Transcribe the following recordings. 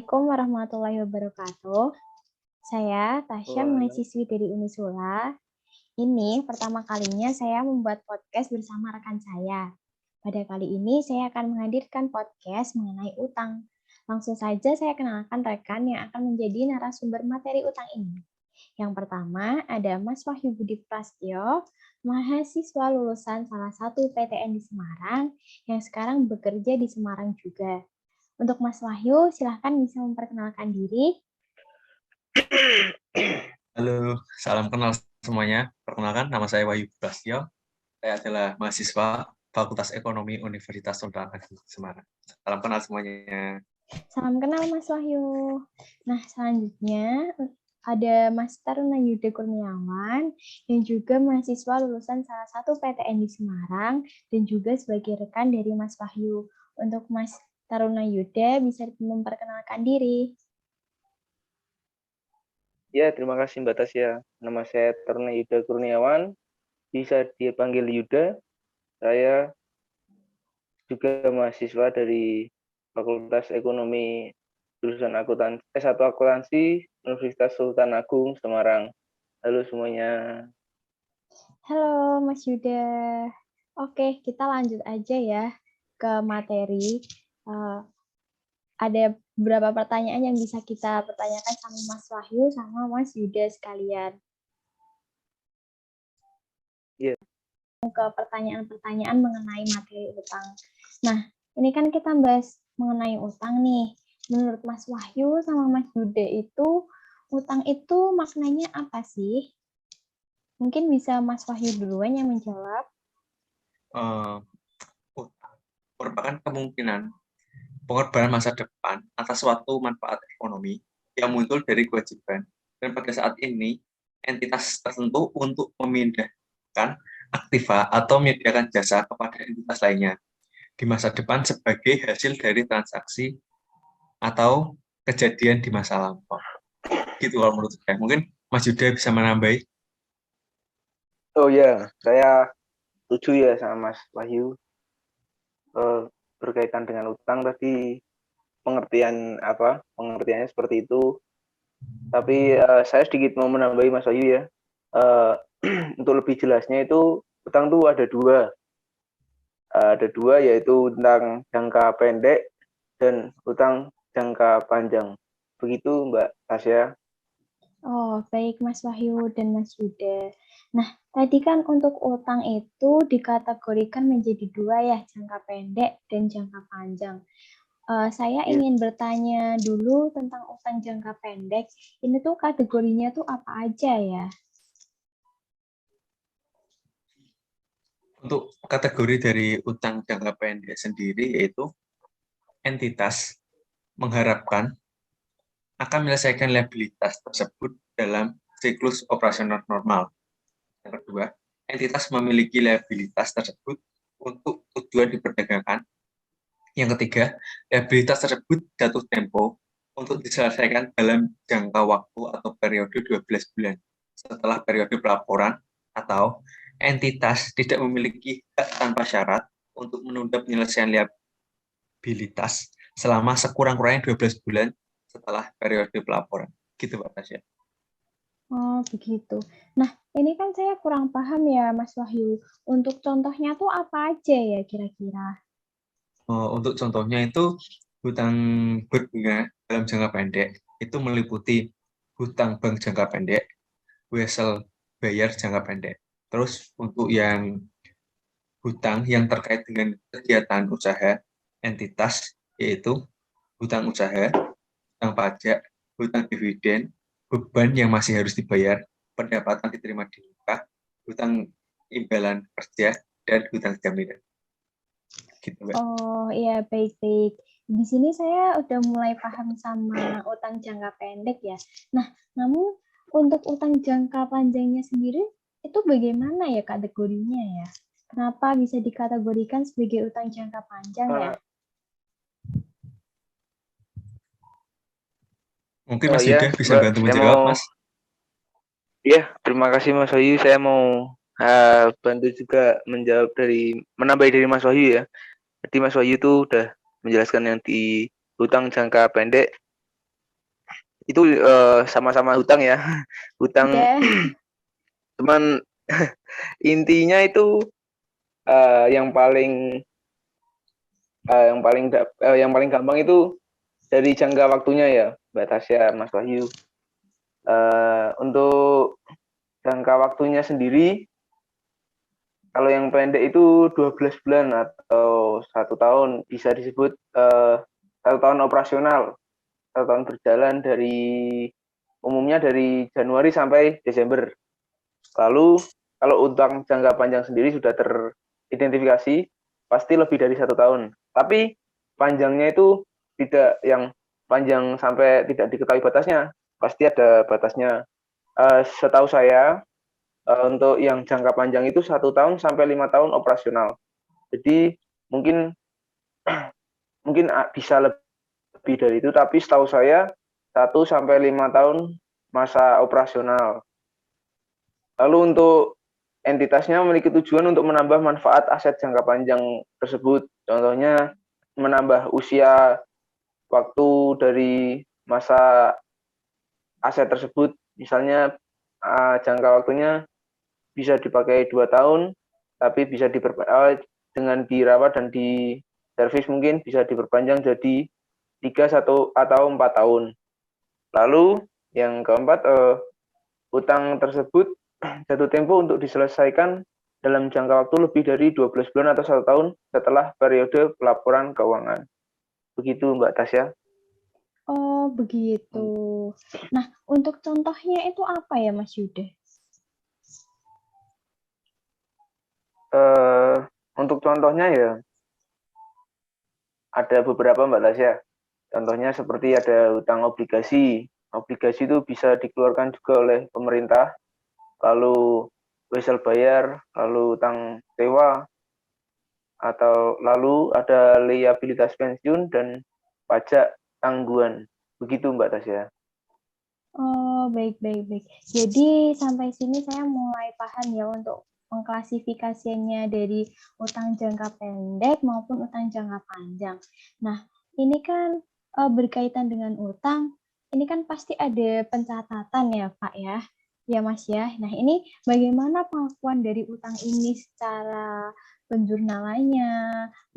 Assalamualaikum warahmatullahi wabarakatuh. Saya Tasya, mahasiswi dari Unisula. Ini pertama kalinya saya membuat podcast bersama rekan saya. Pada kali ini saya akan menghadirkan podcast mengenai utang. Langsung saja saya kenalkan rekan yang akan menjadi narasumber materi utang ini. Yang pertama ada Mas Wahyu Budi Prasetyo, mahasiswa lulusan salah satu PTN di Semarang yang sekarang bekerja di Semarang juga. Untuk Mas Wahyu, silahkan bisa memperkenalkan diri. Halo, salam kenal semuanya. Perkenalkan, nama saya Wahyu Prasetyo. Saya adalah mahasiswa Fakultas Ekonomi Universitas Sultan Agung Semarang. Salam kenal semuanya. Salam kenal Mas Wahyu. Nah, selanjutnya ada Mas Taruna Yuda Kurniawan yang juga mahasiswa lulusan salah satu PTN di Semarang dan juga sebagai rekan dari Mas Wahyu. Untuk Mas Taruna Yuda bisa memperkenalkan diri. Ya, terima kasih Mbak Tasya. Nama saya Taruna Yuda Kurniawan, bisa dipanggil Yuda. Saya juga mahasiswa dari Fakultas Ekonomi jurusan akuntansi S1 Akuntansi Universitas Sultan Agung Semarang. Halo semuanya. Halo Mas Yuda. Oke, kita lanjut aja ya ke materi. Ada beberapa pertanyaan yang bisa kita pertanyakan sama Mas Wahyu sama Mas Yuda sekalian. Iya. Ke pertanyaan-pertanyaan mengenai materi utang. Nah, ini kan kita bahas mengenai utang nih. Menurut Mas Wahyu sama Mas Yuda itu, utang itu maknanya apa sih? Mungkin bisa Mas Wahyu duluan yang menjawab. Utang merupakan kemungkinan pengorbanan masa depan atas suatu manfaat ekonomi yang muncul dari kewajiban. Dan pada saat ini, entitas tertentu untuk memindahkan aktiva atau menyediakan jasa kepada entitas lainnya di masa depan sebagai hasil dari transaksi atau kejadian di masa lampau. Gitu kalau menurut saya. Mungkin Mas Yuda bisa menambahi. Oh ya, saya setuju ya sama Mas Wahyu berkaitan dengan utang tadi, pengertiannya seperti itu. Tapi saya sedikit mau menambahi Mas Wahyu ya. Untuk lebih jelasnya itu utang tuh ada dua, yaitu utang jangka pendek dan utang jangka panjang. Begitu Mbak Tasya. Oh, baik Mas Wahyu dan Mas Yuda. Nah, tadi kan untuk utang itu dikategorikan menjadi dua ya, jangka pendek dan jangka panjang. Saya ingin bertanya dulu tentang utang jangka pendek. Ini tuh kategorinya tuh apa aja ya? Untuk kategori dari utang jangka pendek sendiri yaitu entitas mengharapkan akan menyelesaikan liabilitas tersebut dalam siklus operasional normal. Yang kedua, entitas memiliki liabilitas tersebut untuk tujuan diperdagangkan. Yang ketiga, liabilitas tersebut jatuh tempo untuk diselesaikan dalam jangka waktu atau periode 12 bulan setelah periode pelaporan, atau entitas tidak memiliki hak tanpa syarat untuk menunda penyelesaian liabilitas selama sekurang-kurangnya 12 bulan setelah periode pelaporan. Gitu Pak Tasya. Oh, begitu. Nah, ini kan saya kurang paham ya, Mas Wahyu. Untuk contohnya tuh apa aja ya kira-kira? Untuk contohnya itu hutang berbunga dalam jangka pendek itu meliputi hutang bank jangka pendek, wesel bayar jangka pendek. Terus untuk yang hutang yang terkait dengan kegiatan usaha entitas yaitu hutang usaha, hutang pajak, hutang dividen, beban yang masih harus dibayar, pendapatan diterima di muka, hutang imbalan kerja, dan hutang jaminan. Gitu, Mbak. Oh, iya, baik-baik. Di sini saya udah mulai paham sama utang jangka pendek ya. Nah, namun untuk utang jangka panjangnya sendiri, itu bagaimana ya kategorinya ya? Kenapa bisa dikategorikan sebagai utang jangka panjang ya? Mungkin Mas Yuda bisa Mbak, bantu menjawab, Mas. Ya, terima kasih Mas Wahyu. Saya mau bantu juga menambah dari Mas Wahyu ya. Jadi Mas Wahyu itu udah menjelaskan yang di hutang jangka pendek itu sama-sama hutang ya. Hutang, Ya. cuman intinya itu yang paling yang paling gampang itu dari jangka waktunya ya, Mbak Tasya, Mas Wahyu. Untuk jangka waktunya sendiri, kalau yang pendek itu 12 bulan atau 1 tahun, bisa disebut 1 tahun operasional, 1 tahun berjalan umumnya dari Januari sampai Desember. Lalu kalau utang jangka panjang sendiri sudah teridentifikasi, pasti lebih dari 1 tahun. Tapi panjangnya itu tidak yang panjang sampai tidak diketahui batasnya, pasti ada batasnya. Setahu saya, untuk yang jangka panjang itu 1 tahun sampai 5 tahun operasional. Jadi mungkin mungkin bisa lebih dari itu, tapi setahu saya 1 sampai 5 tahun masa operasional. Lalu untuk entitasnya memiliki tujuan untuk menambah manfaat aset jangka panjang tersebut. Contohnya menambah usia waktu dari masa aset tersebut. Misalnya jangka waktunya bisa dipakai 2 tahun, tapi bisa dengan dirawat dan di servis mungkin bisa diperpanjang jadi 3 atau 4 tahun. Lalu yang keempat, utang tersebut jatuh tempo untuk diselesaikan dalam jangka waktu lebih dari 12 bulan atau 1 tahun setelah periode pelaporan keuangan. Begitu Mbak Tasya. Oh, begitu. Nah, untuk contohnya itu apa ya, Mas Yuda? Untuk contohnya ya ada beberapa Mbak Tasya. Contohnya seperti ada hutang obligasi. Obligasi itu bisa dikeluarkan juga oleh pemerintah, lalu wesel bayar, lalu hutang sewa, atau lalu ada liabilitas pensiun dan pajak tangguhan. Begitu Mbak Tasya. Oh, baik. Jadi sampai sini saya mulai paham ya untuk pengklasifikasiannya dari utang jangka pendek maupun utang jangka panjang. Nah, ini kan berkaitan dengan utang, ini kan pasti ada pencatatan ya, Pak ya. Ya, Mas ya. Nah, ini bagaimana pengakuan dari utang ini secara penjurnalannya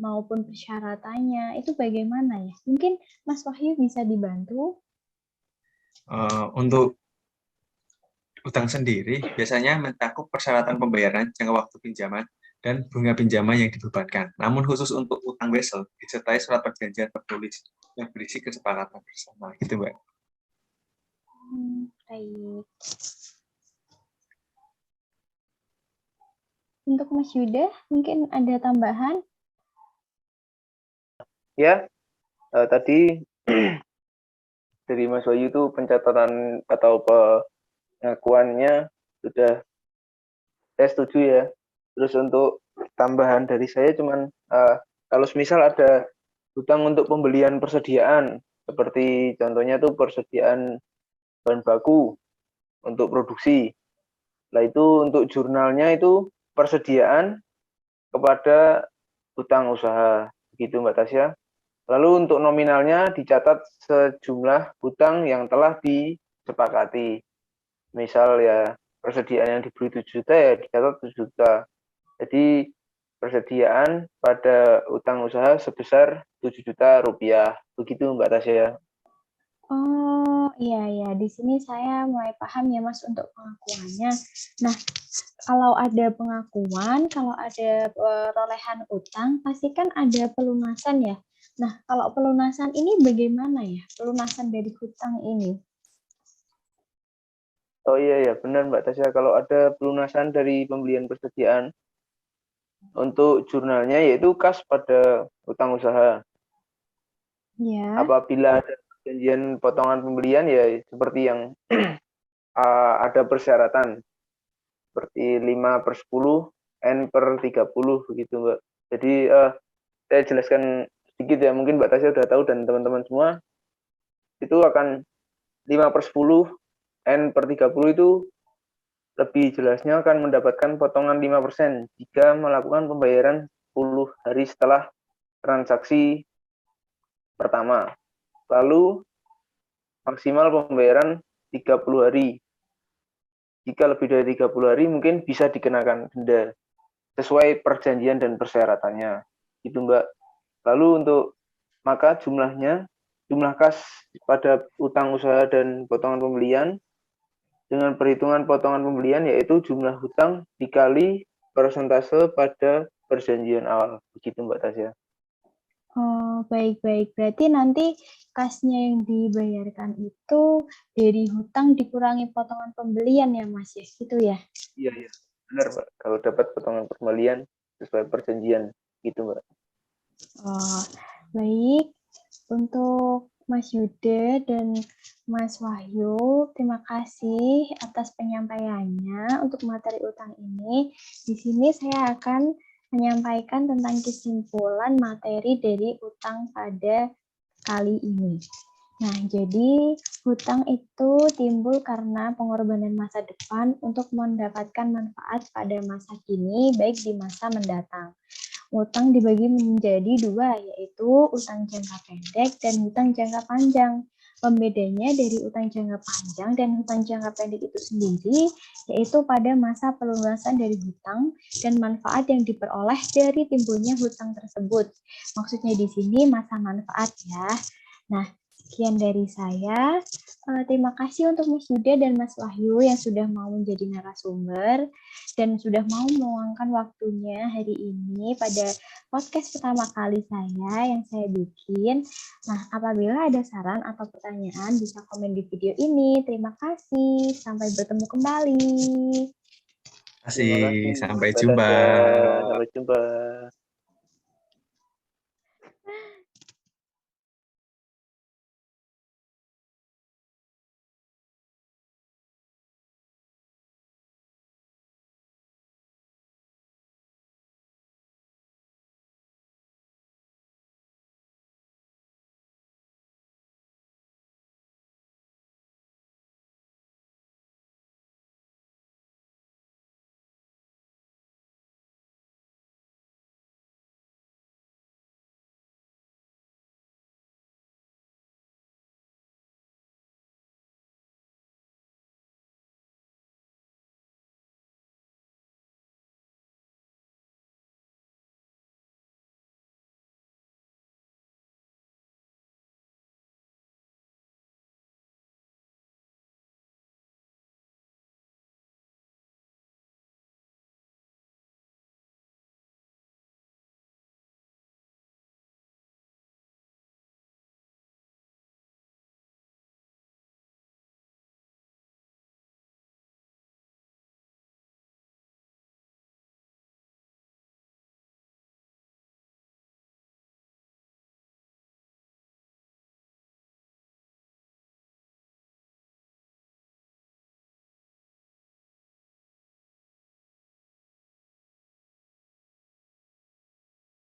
maupun persyaratannya, itu bagaimana ya? Mungkin Mas Wahyu bisa dibantu? Untuk utang sendiri biasanya mencakup persyaratan pembayaran, jangka waktu pinjaman, dan bunga pinjaman yang dibebankan. Namun khusus untuk utang wesel disertai surat perjanjian tertulis yang berisi kesepakatan bersama. Gitu, Mbak. Baik. Untuk Mas Yuda, mungkin ada tambahan? Ya, tadi dari Mas Wahyu itu pencatatan atau pengakuannya sudah saya setuju ya. Terus untuk tambahan dari saya cuman kalau misal ada hutang untuk pembelian persediaan, seperti contohnya tuh persediaan bahan baku untuk produksi. Nah itu untuk jurnalnya itu persediaan kepada hutang usaha, begitu Mbak Tasya. Lalu untuk nominalnya dicatat sejumlah hutang yang telah disepakati. Misal ya persediaan yang diberi 7 juta ya dicatat 7 juta. Jadi persediaan pada utang usaha sebesar 7 juta rupiah. Begitu Mbak Tasya. Oh, iya. Di sini saya mulai paham ya, Mas, untuk pengakuannya. Nah, kalau ada pengakuan, kalau ada perolehan utang, pasti kan ada pelunasan ya. Nah, kalau pelunasan ini bagaimana ya? Pelunasan dari hutang ini? Oh iya benar Mbak Tasya. Kalau ada pelunasan dari pembelian persediaan untuk jurnalnya yaitu kas pada utang usaha. Ya. Apabila ada perjanjian potongan pembelian ya seperti yang ada persyaratan seperti 5/10 N/30 begitu Mbak. Jadi saya jelaskan sedikit ya, mungkin Mbak Tasya sudah tahu dan teman-teman semua itu akan 5/10 N/30 itu lebih jelasnya akan mendapatkan potongan 5% jika melakukan pembayaran 10 hari setelah transaksi pertama. Lalu maksimal pembayaran 30 hari. Jika lebih dari 30 hari mungkin bisa dikenakan denda sesuai perjanjian dan persyaratannya. Itu Mbak. Lalu untuk maka jumlah kas pada utang usaha dan potongan pembelian dengan perhitungan potongan pembelian yaitu jumlah hutang dikali persentase pada perjanjian awal. Begitu Mbak Tasya. Oh, baik-baik. Berarti nanti kasnya yang dibayarkan itu dari hutang dikurangi potongan pembelian ya, Mas, ya? Gitu ya? Iya, iya. Benar, Mbak. Kalau dapat potongan pembelian sesuai perjanjian, gitu, Mbak. Oh, baik. Untuk Mas Yuda dan Mas Wahyu, terima kasih atas penyampaiannya untuk materi utang ini. Di sini saya akan menyampaikan tentang kesimpulan materi dari utang pada kali ini. Nah, jadi hutang itu timbul karena pengorbanan masa depan untuk mendapatkan manfaat pada masa kini, baik di masa mendatang. Utang dibagi menjadi dua, yaitu utang jangka pendek dan utang jangka panjang. Pembedanya dari utang jangka panjang dan utang jangka pendek itu sendiri, yaitu pada masa pelunasan dari hutang dan manfaat yang diperoleh dari timbulnya hutang tersebut. Maksudnya di sini masa manfaat ya. Nah, sekian dari saya. Terima kasih untuk Mas Yuda dan Mas Wahyu yang sudah mau menjadi narasumber dan sudah mau meluangkan waktunya hari ini pada podcast pertama kali saya yang saya bikin. Nah, apabila ada saran atau pertanyaan bisa komen di video ini. Terima kasih. Sampai bertemu kembali. Terima kasih. Terima kasih. Sampai Mbak jumpa. Tasya. Sampai jumpa.